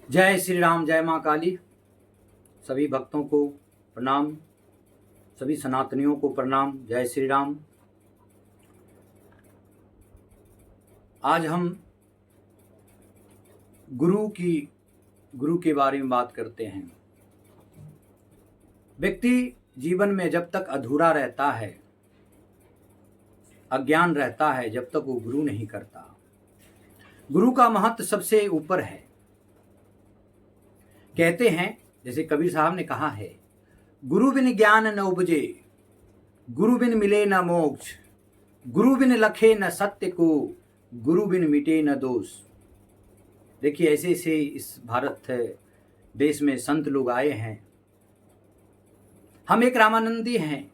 जय श्री राम, जय माँ काली। सभी भक्तों को प्रणाम, सभी सनातनियों को प्रणाम। जय श्री राम। आज हम गुरु के बारे में बात करते हैं। व्यक्ति जीवन में जब तक अधूरा रहता है, अज्ञान रहता है, जब तक वो गुरु नहीं करता। गुरु का महत्व सबसे ऊपर है। कहते हैं, जैसे कबीर साहब ने कहा है, गुरु बिन ज्ञान न उपजे, गुरु बिन मिले न मोक्ष, गुरु बिन लखे न सत्य को, गुरु बिन मिटे न दोष। देखिए, ऐसे ऐसे इस भारत देश में संत लोग आए हैं। हम एक रामानंदी हैं,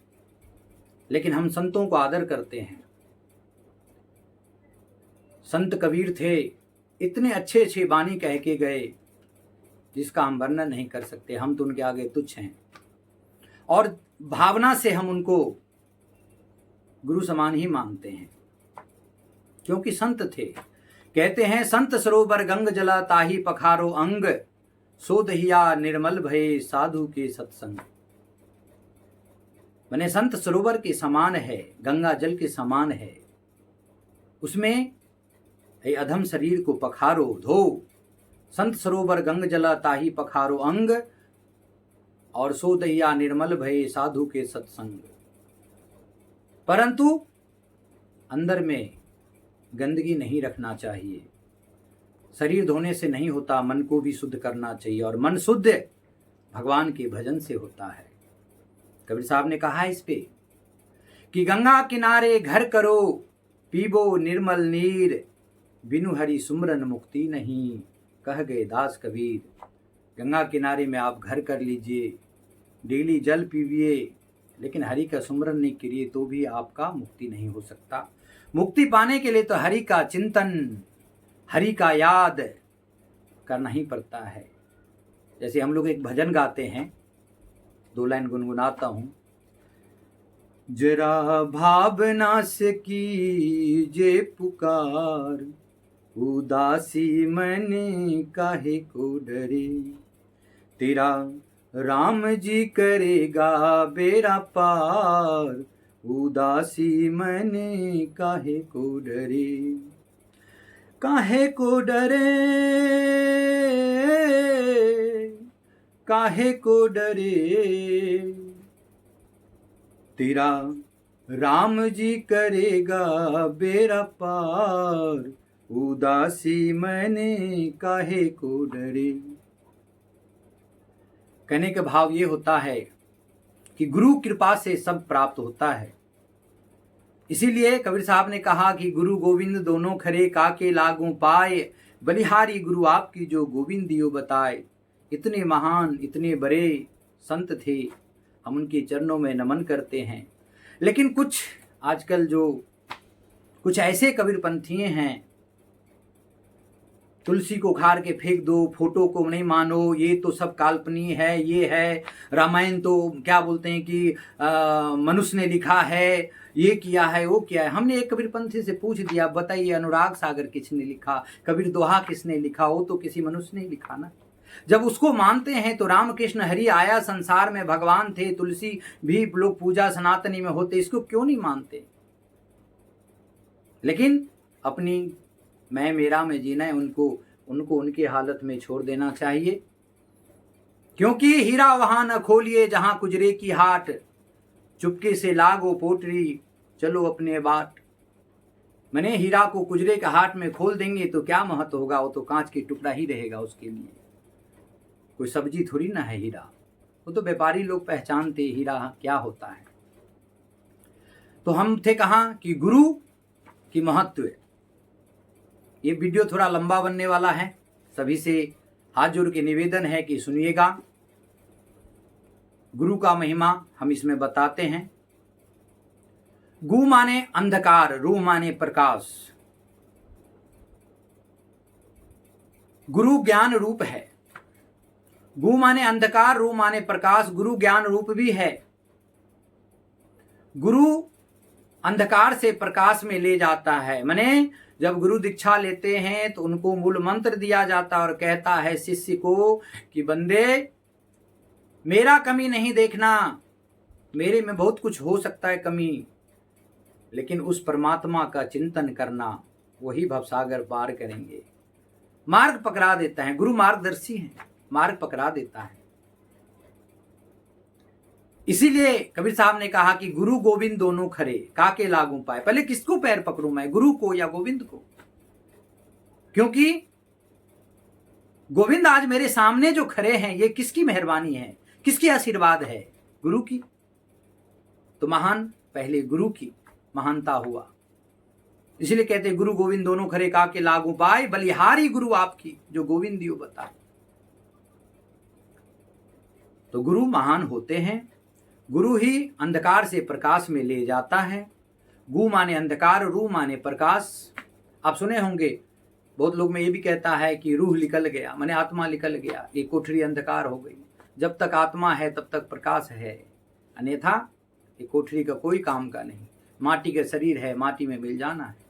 लेकिन हम संतों को आदर करते हैं। संत कबीर थे, इतने अच्छे अच्छे वाणी कह के गए जिसका हम वर्णन नहीं कर सकते। हम तो उनके आगे तुच्छ हैं और भावना से हम उनको गुरु समान ही मानते हैं, क्योंकि संत थे। कहते हैं, संत सरोवर गंग जला ताही पखारो अंग, सोदहिया निर्मल भये साधु के सत्संग। मैंने संत सरोवर के समान है, गंगा जल के समान है। उसमें अधम शरीर को पखारो, धो। संत सरोवर गंग जला ताही पखारो अंग, और सोदहिया निर्मल भये साधु के सत्संग। परंतु अंदर में गंदगी नहीं रखना चाहिए। शरीर धोने से नहीं होता, मन को भी शुद्ध करना चाहिए, और मन शुद्ध भगवान के भजन से होता है। कबीर साहब ने कहा इस पे कि गंगा किनारे घर करो, पीबो निर्मल नीर, बिनु हरि सुमरन मुक्ति नहीं, कह गए दास कबीर। गंगा किनारे में आप घर कर लीजिए, डेली जल पीजिए, लेकिन हरि का सुमरन नहीं करिए तो भी आपका मुक्ति नहीं हो सकता। मुक्ति पाने के लिए तो हरि का चिंतन, हरि का याद करना ही पड़ता है। जैसे हम लोग एक भजन गाते हैं, 2 लाइन गुनगुनाता हूँ। जरा भावना से कीजे पुकार, उदासी मन काहे को डरे, तेरा राम जी करेगा बेड़ा पार, उदासी मन काहे को डरे। काहे को डरे, काहे को डरे, तेरा राम जी करेगा बेड़ा पार, उदासी मने काहे को डरे। कहने का भाव ये होता है कि गुरु कृपा से सब प्राप्त होता है। इसीलिए कबीर साहब ने कहा कि गुरु गोविंद दोनों खरे, काके लागू पाए, बलिहारी गुरु आपकी जो गोविंद दियो बताए। इतने महान, इतने बड़े संत थे, हम उनके चरणों में नमन करते हैं। लेकिन कुछ आजकल जो कुछ ऐसे कबीरपंथी हैं, तुलसी को उखाड़ के फेंक दो, फोटो को नहीं मानो, ये तो सब काल्पनिक है, ये है रामायण तो क्या बोलते हैं कि मनुष्य ने लिखा है, ये किया है, वो किया है। हमने एक कबीरपंथी से पूछ दिया, बताइए अनुराग सागर किसने लिखा, कबीर दोहा किसने लिखा? वो तो किसी मनुष्य ने लिखा ना। जब उसको मानते हैं तो रामकृष्ण हरि आया संसार में, भगवान थे, तुलसी भी लोग पूजा सनातनी में होते, इसको क्यों नहीं मानते? लेकिन अपनी मैं मेरा में जीना है, उनको उनकी हालत में छोड़ देना चाहिए। क्योंकि हीरा वहां न खोलिए जहां कुजरे की हाट, चुपके से लागो पोटरी चलो अपने बाट। मैंने हीरा को कुजरे के हाट में खोल देंगे तो क्या महत्व होगा? वो तो कांच की टुकड़ा ही रहेगा उसके लिए, कोई सब्जी थोड़ी ना है हीरा। वो तो व्यापारी लोग पहचानते हीरा क्या होता है। तो हम थे कहाँ कि गुरु की महत्व। ये वीडियो थोड़ा लंबा बनने वाला है, सभी से हाथ जोड़ के निवेदन है कि सुनिएगा। गुरु का महिमा हम इसमें बताते हैं। गु माने अंधकार, रू माने प्रकाश। गुरु ज्ञान रूप है। गु माने अंधकार, रू माने प्रकाश। गुरु ज्ञान रूप भी है। गुरु अंधकार से प्रकाश में ले जाता है। माने जब गुरु दीक्षा लेते हैं तो उनको मूल मंत्र दिया जाता और कहता है शिष्य को कि बंदे मेरा कमी नहीं देखना, मेरे में बहुत कुछ हो सकता है कमी, लेकिन उस परमात्मा का चिंतन करना, वही भवसागर पार करेंगे। मार्ग पकड़ा देता है, गुरु मार्गदर्शी है, मार्ग पकड़ा देता है। इसीलिए कबीर साहब ने कहा कि गुरु गोविंद दोनों खरे, काके लागू पाए। पहले किसको पैर पकड़ूं मैं, गुरु को या गोविंद को? क्योंकि गोविंद आज मेरे सामने जो खड़े हैं, ये किसकी मेहरबानी है, किसकी आशीर्वाद है? गुरु की। तो महान पहले गुरु की महानता हुआ। इसलिए कहते गुरु गोविंद दोनों खरे, काके लागू पाए, बलिहारी गुरु आपकी जो गोविंद दियो बताए। तो गुरु महान होते हैं। गुरु ही अंधकार से प्रकाश में ले जाता है। गु माने अंधकार, रू माने प्रकाश। आप सुने होंगे बहुत लोग में ये भी कहता है कि रूह निकल गया, माने आत्मा निकल गया, ये कोठरी अंधकार हो गई। जब तक आत्मा है तब तक प्रकाश है, अन्यथा ये कोठरी का कोई काम का नहीं। माटी का शरीर है, माटी में मिल जाना है।